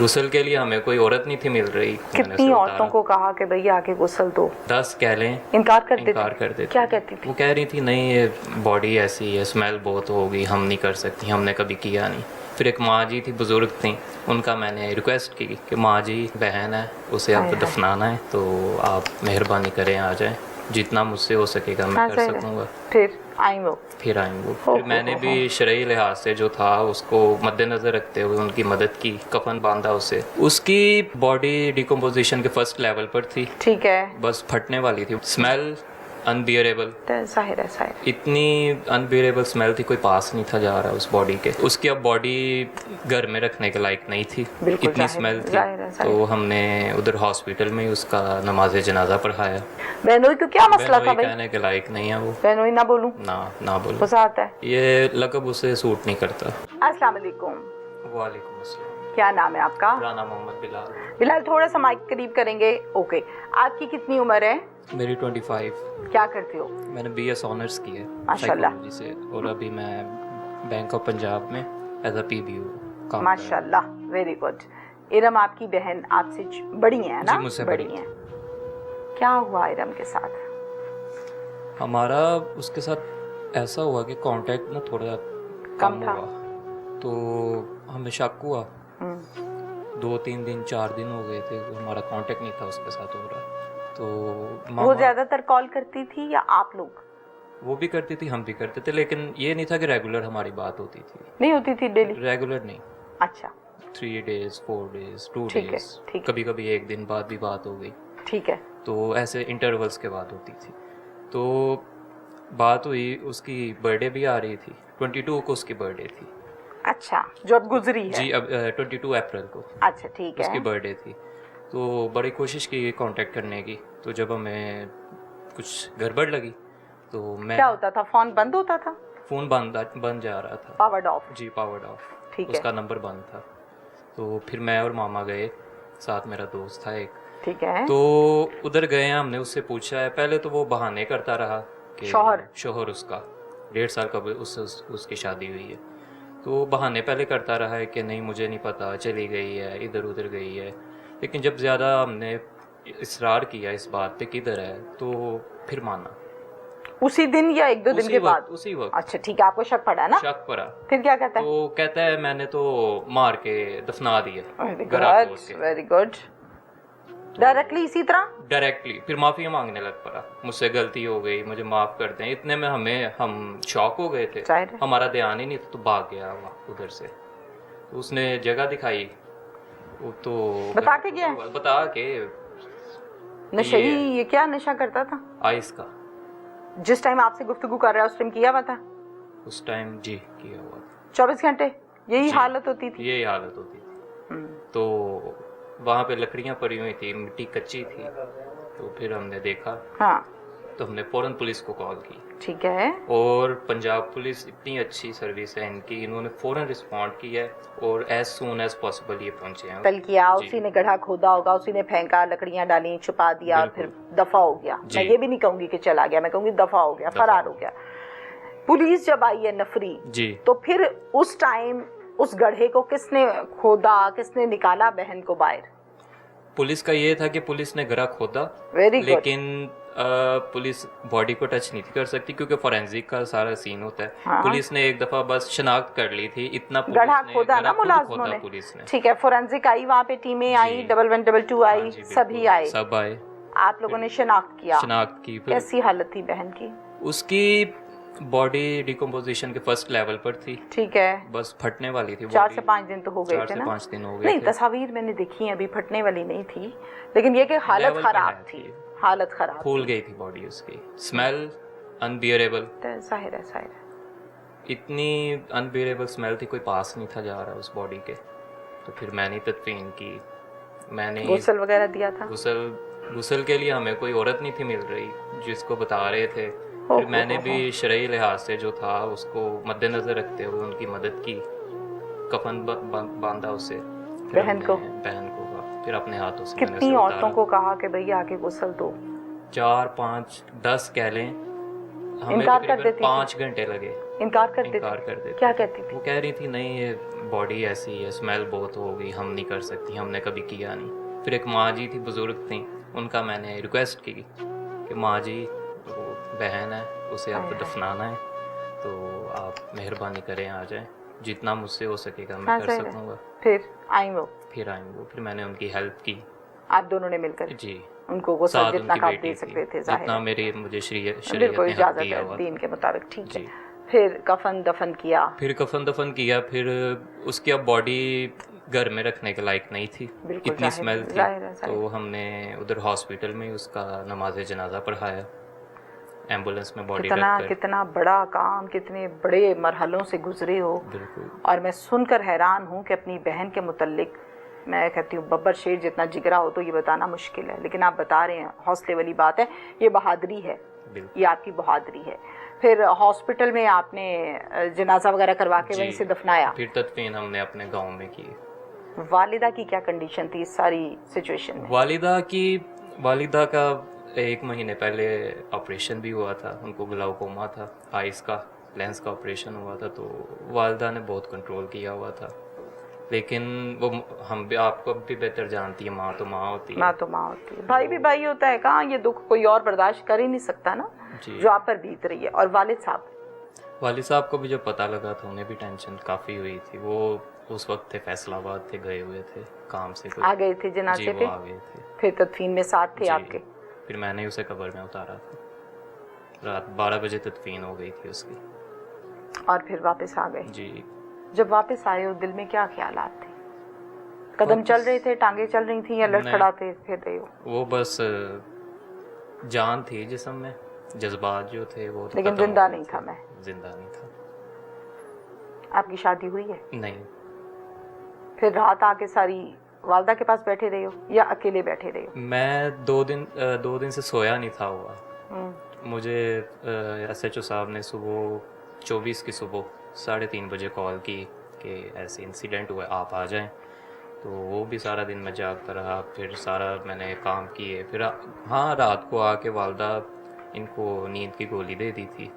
غسل کے لیے ہمیں کوئی عورت نہیں تھی مل رہی. کتنی عورتوں کو کہا کہ بھئی آ کے غسل دو؟ 10 کہہ لیں. انکار کرتے تھے. کیا کہتی تھی؟ وہ کہہ رہی تھی نہیں یہ باڈی ایسی ہے، اسمیل بہت ہوگی، ہم نہیں کر سکتی، ہم نے کبھی کیا نہیں. پھر ایک ماں جی تھی، بزرگ تھیں، ان کا میں نے ریکویسٹ کی کہ ماں جی بہن ہے، اسے اب دفنانا ہے تو آپ مہربانی کریں آ جائیں، جتنا مجھ سے ہو سکے گا میں کر سکوں گا. پھر آئیں وہ. پھر میں نے بھی شرعی لحاظ سے جو تھا اس کو مد نظر رکھتے ہوئے ان کی مدد کی، کفن باندھا اسے. اس کی باڈی ڈیکمپوزیشن کے فرسٹ لیول پر تھی. ٹھیک ہے. بس پھٹنے والی تھی. اسمیل انبیئریبل، ظاہر ہے اتنی انبیئریبل اسمیل تھی، کوئی پاس نہیں تھا جا رہا اس باڈی کے. اس کی اب باڈی گھر میں رکھنے کے لائق نہیں تھی، اتنی اسمیل تھی. تو ہم نے ادھر ہاسپٹل میں اس کا نماز جنازہ پڑھایا. بہنوئی تو کیا مسئلہ تھا بھائی؟ کہنے کے لائق نہیں ہے وہ. بہنوئی نہ بولوں؟ نہ بولوں. غصہ آتا ہے. یہ لقب اسے سوٹ نہیں کرتا. السلام علیکم. وعلیکم السلام. کیا نام ہے آپ کا؟ رانا محمد بلال. بلال تھوڑا سا مائک قریب کریں گے؟ اوکے. آپ کی کتنی عمر ہے؟ میری 25. کیا کرتے ہو؟ میں نے BS آنرس کی ہے ماشاءاللہ سے، اور ابھی میں بینک آف پنجاب میں ایز اے PBO کام. ماشاءاللہ، ویری گڈ. ارم آپ کی بہن آپ سے بڑی ہیں نا؟ جی مجھ سے بڑی ہیں. کیا ہوا ارم کے ساتھ؟ ہمارا اس کے ساتھ ایسا ہوا کہ کانٹیکٹ نا تھوڑا کم ہوا، تو ہمیں شک ہوا. 2-3 دن 4 دن ہو گئے تھے ہمارا کانٹیکٹ نہیں تھا اس کے ساتھ ہو رہا. تو وہ زیادہ تر کال کرتی تھی یا آپ لوگ؟ وہ بھی کرتی تھی، ہم بھی کرتے تھے، لیکن یہ نہیں تھا کہ ریگولر ہماری بات ہوتی تھی. نہیں ہوتی تھی ڈیلی؟ ریگولر نہیں. اچھا. 3 days 4 days 2 days، کبھی کبھی 1 دن بعد بھی بات ہو گئی. ٹھیک ہے. تو ایسے انٹرولس کے بعد ہوتی تھی. تو بات ہوئی، اس کی برتھ ڈے بھی آ رہی تھی، 22 کو اس کی برتھ ڈے تھی. اچھا، جو اب گزری ہے؟ جی، اب 22 اپریل کو. اچھا ٹھیک ہے. اس کی برتھ ڈے تھی. تو بڑی کوشش کی کانٹیکٹ کرنے کی. تو جب ہمیں کچھ گڑبڑ لگی تو میں، کیا ہوتا تھا؟ فون بند ہوتا تھا؟ فون بند جا رہا تھا. Powered off? جی پاورڈ آف. ٹھیک ہے. اس کا نمبر بند تھا. تو پھر میں اور ماما گئے، ساتھ میرا دوست تھا ایک. ٹھیک ہے. تو ادھر گئے، ہم نے اس سے پوچھا ہے. پہلے تو وہ بہانے کرتا رہا کہ شوہر اس کا 1.5 سال قبل اس کی شادی ہوئی ہے. تو بہانے پہلے کرتا رہا ہے کہ نہیں مجھے نہیں پتا، چلی گئی ہے، ادھر ادھر گئی ہے. لیکن جب زیادہ ہم نے اصرار کیا اس بات پہ کدھر ہے، تو پھر مانا. اسی دن یا 1-2 دن کے بعد؟ اسی وقت. اچھا ٹھیک ہے. آپ کو شک پڑا نا؟ شک پڑا. پھر کیا کہتا ہے؟ تو کہتا ہے میں نے تو مار کے دفنا دیا. Very good. ڈائریکٹلی اسی طرح؟ ڈائریکٹلی. پھر معافی مانگنے لگ پڑا، مجھ سے غلطی ہو گئی، مجھے معاف کر دیں. اتنے میں ہم شاک ہو گئے تھے، ہمارا دھیان ہی نہیں تھا. تو بھاگ گیا ادھر سے. تو اس نے جگہ دکھائی، تو بتا کے گیا؟ بتا کے. نشئی؟ یہ کیا نشہ کرتا تھا؟ آئس کا. جس ٹائم آپ سے گفتگو کر رہا ہے اس ٹائم کیا ہوا تھا؟ اس ٹائم جی کیا ہوا تھا. 24 گھنٹے یہی حالت ہوتی تھی؟ یہی حالت ہوتی تھی. تو وہاں پہ لکڑیاں پڑی ہوئی تھی، مٹی کچی تھی. تو پھر ہم نے دیکھا، ہاں، تو ہم نے فوراً پولیس کو کال کی. ٹھیک ہے. اور پنجاب پولیس اتنی اچھی سروس ہے ان کی، انہوں نے فوراً رسپونڈ کیا ہے اور ایز سون ایز پاسبل یہ پہنچے ہیں. کل کیا اسی نے گڑھا کھودا ہوگا، اسی نے پھینکا، لکڑیاں ڈالی، چھپا دیا، اور پھر دفع ہو گیا. میں یہ بھی نہیں کہوں گی کہ چلا گیا، میں کہوں گی دفع ہو گیا، فرار ہو گیا. پولیس جب آئی ہے نفری، تو پھر اس ٹائم اس گڑھے کو کس نے کھودا، کس نے نکالا بہن کو باہر؟ پولیس کا یہ تھا کہ پولیس نے گڑھا کھودا، لیکن پولیس باڈی کو ٹچ نہیں کر سکتی کیونکہ فورینزک کا سارا سین ہوتا ہے. پولیس نے ایک دفعہ بس شناخت کر لی تھی اتنا. گڑھا کھودا نا ملازموں نے. ٹھیک ہے. فورینزک آئی، وہاں پہ ٹیمیں آئی، 1122 آئی، سبھی آئے، سب آئے. آپ لوگوں نے شناخت کیا؟ شناخت کی. کیسی حالت تھی بہن کی؟ اس کی باڈی ڈیکمپوزیشن کے فرسٹ لیول پر تھی. ٹھیک ہے. بس پھٹنے والی تھی. 4 سے 5 دن تو ہو گئے تھے نا؟ 4 سے 5 دن ہو گئے. نہیں، تصاویر میں نے دیکھی ہیں، ابھی پھٹنے والی نہیں تھی، لیکن یہ کہ حالت خراب تھی. حالت خراب، پھول گئی تھی باڈی اس کی. اسمیل انبیئریبل. ظاہر ہے. اتنی انبیئریبل اسمیل تھی، کوئی پاس نہیں تھا جا رہا اس باڈی کے. تو پھر میں نے تدفین کی. میں نے غسل وغیرہ دیا تھا؟ غسل کے لیے ہمیں کوئی عورت نہیں تھی مل رہی جس کو بتا رہے تھے. پھر میں نے بھی شرعی لحاظ سے جو تھا اس کو مد نظر رکھتے ہوئے ان کی مدد کی، کفن باندھا اسے، بہن کو. پھر اپنے ہاتھوں سے. کتنی عورتوں کو کہا کہ بھئی آ کے غسل دو؟ 4 5 10 کہہ لیں. ہمیں انکار کر دیتی. 5 گھنٹے لگے. انکار کر دیتے؟ کیا کہتی تھی؟ وہ کہہ رہی تھی نہیں یہ باڈی ایسی ہے, اسمیل بہت ہوگی, ہم نہیں کر سکتی, ہم نے کبھی کیا نہیں. پھر ایک ماں جی تھی, بزرگ تھیں, ان کا میں نے ریکویسٹ کی کہ ماں جی وہ بہن ہے, اسے آپ کو دفنانا ہے تو آپ مہربانی کریں آ جائیں, جتنا مجھ سے ہو سکے گا میں کر سکوں گا. پھر آئیں وہ, پھر میں نے ان کی ہیلپ کی. آپ دونوں نے مل کر؟ جی, ان کو وہ سب جتنا آپ دے سکتے تھے, جتنا میری مجھے شریعت نے اجازت ہے دین کے مطابق. ٹھیک ہے. پھر کفن دفن کیا؟ پھر اس کی اب باڈی گھر میں رکھنے کے لائق نہیں تھی, اتنی اسمیل تھی. تو ہم نے ادھر ہاسپٹل میں اس کا نماز جنازہ پڑھایا, ایمبولینس میں باڈی رکھ کر. کتنا بڑا کام, کتنے بڑے مرحلوں سے گزرے ہو. اور میں سن کر حیران ہوں کہ اپنی بہن کے متعلق میں کہتی ہوں ببر شیر جتنا جگرا ہو تو یہ بتانا مشکل ہے, لیکن آپ بتا رہے ہیں, حوصلے والی بات ہے. یہ بہادری ہے, یہ آپ کی بہادری ہے. پھر ہاسپٹل میں آپ نے جنازہ وغیرہ کروا کے وہیں سے دفنایا؟ پھر تدفین ہم نے اپنے گاؤں میں کی. والدہ کی کیا کنڈیشن تھی اس ساری سچویشن میں؟ والدہ کا 1 مہینے پہلے آپریشن بھی ہوا تھا, ان کو گلاؤکوما تھا, آئس کا لینس کا آپریشن ہوا تھا, تو والدہ نے بہت کنٹرول کیا ہوا تھا. لیکن وہ ہم بھی, آپ کو بھی بہتر جانتی ہے, ماں تو ماں ہوتی ہے. ماں تو ماں ہوتی ہے, بھائی بھی بھائی ہوتا ہے. کہاں یہ دکھ کوئی اور برداشت کر ہی نہیں سکتا نا, جو آپ پر بیت رہی ہے. اور والد صاحب کو بھی جب پتہ لگا تو انہیں بھی ٹینشن کافی ہوئی تھی. وہ اس وقت تھے فیصل آباد تھے, گئے ہوئے تھے کام سے. آ گئے تھے جنازے پہ؟ آ گئے تھے. پھر تدفین میں ساتھ تھے آپ کے؟ پھر میں نے اسے قبر میں اتارا تھا, رات 12 بجے تدفین ہو گئی تھی اس کی. اور پھر واپس آ گئے؟ جی. جب واپس آئے ہو دل میں کیا خیالات تھے؟ قدم چل رہے تھے, ٹانگیں چل رہی تھیں, یا لڑکھڑاتے پھر رہے ہو؟ وہ بس جان تھی جسم میں, جذبات جو تھے وہ, لیکن زندہ نہیں تھا. میں زندہ نہیں تھا. آپ کی شادی ہوئی ہے؟ نہیں. پھر رات آ کے ساری والدہ کے پاس بیٹھے رہے ہو یا اکیلے بیٹھے رہے ہو؟ میں 2 دن سے سویا نہیں تھا ہوا. مجھے ایس ایچ او صاحب نے صبح 24 کی صبح 3:30 بجے کال کی کہ ایسے انسیڈنٹ ہوا ہے, آپ آ جائیں. تو وہ بھی سارا دن میں جاگتا رہا. پھر سارا میں نے کام کیے. پھر ہاں رات کو آ کے والدہ, ان کو نیند کی گولی دے دی تھی,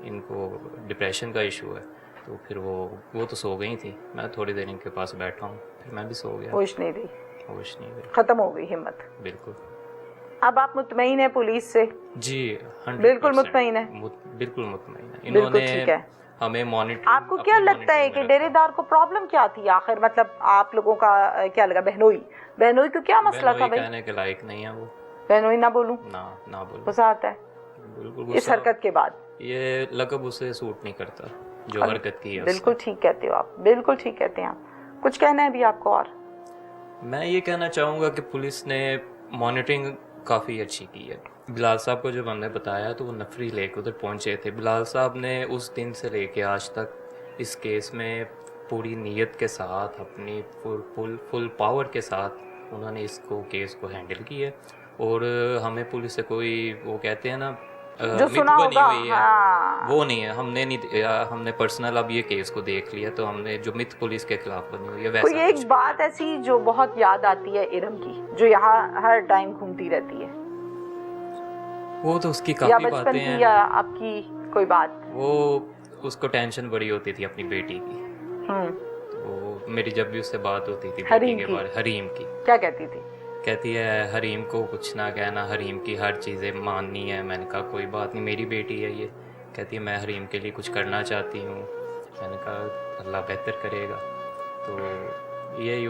ان کو ڈپریشن کا ایشو ہے. تو پھر وہ تو سو گئی تھی. میں تھوڑی دیر ان کے پاس بیٹھا ہوں, پھر میں بھی سو گیا. ہوش نہیں رہی, ختم ہو گئی ہمت. بالکل. اب آپ مطمئن ہیں پولیس سے؟ جی, بالکل مطمئن ہے. بالکل مطمئن ہے. انہوں نے ہمیں مانیٹر. آپ کو کیا لگتا ہے کہ ڈیرے دار کو پرابلم کیا تھی آخر؟ مطلب آپ لوگوں کا کیا لگا؟ بہنوئی کو کیا مسئلہ تھا بھائی؟ کہنے کے لائق نہیں ہے وہ. بہنوئی نہ بولوں؟ نہ بولوں. غصہ آتا ہے بالکل. اس حرکت کے بعد یہ لقب اسے سوٹ نہیں کرتا جو حرکت کی ہے. بالکل ٹھیک کہتے ہو آپ, بالکل ٹھیک کہتے ہیں آپ. کچھ کہنا ہے بھی آپ کو؟ اور میں یہ کہنا چاہوں گا کہ پولیس نے مانیٹرنگ کافی اچھی کی ہے. بلال صاحب کو جب ہم نے بتایا تو وہ نفری لے کے ادھر پہنچے تھے. بلال صاحب نے اس دن سے لے کے آج تک اس کیس میں پوری نیت کے ساتھ, اپنی فل پاور کے ساتھ انہوں نے اس کیس کو ہینڈل کی ہے. اور ہمیں پولیس سے کوئی, وہ کہتے ہیں نا, جو سنا ہوگا وہ نہیں ہے. ہم نے پرسنل اب یہ کیس کو دیکھ لیا تو ہم نے جو مت پولیس کے خلاف بنی ہوئی ہے ویسا. کوئی ایک بات ایسی جو بہت یاد آتی ہے ارم کی, جو یہاں ہر ٹائم گھومتی رہتی ہے؟ وہ تو اس کی کافی باتیں ہیں. یا آپ کی کوئی بات؟ وہ اس کو ٹینشن بڑی ہوتی تھی اپنی بیٹی کی. وہ میری جب بھی اس سے بات ہوتی تھی بیٹی کے بارے, حریم کی, کیا کہتی تھی؟ کہتی ہے حریم کو کچھ نہ کہنا, حریم کی ہر چیزیں ماننی ہے. میں نے کہا کوئی بات نہیں, میری بیٹی ہے یہ. کہتی ہے میں حریم کے لیے کچھ کرنا چاہتی ہوں. میں نے کہا اللہ بہتر کرے گا. تو یہی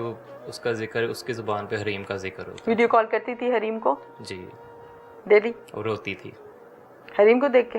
اس کا ذکر, اس کی زبان پہ حریم کا ذکر ہوتا. ویڈیو کال کرتی تھی حریم کو؟ جی, ڈیلی. اور روتی تھی حریم کو دیکھ کے.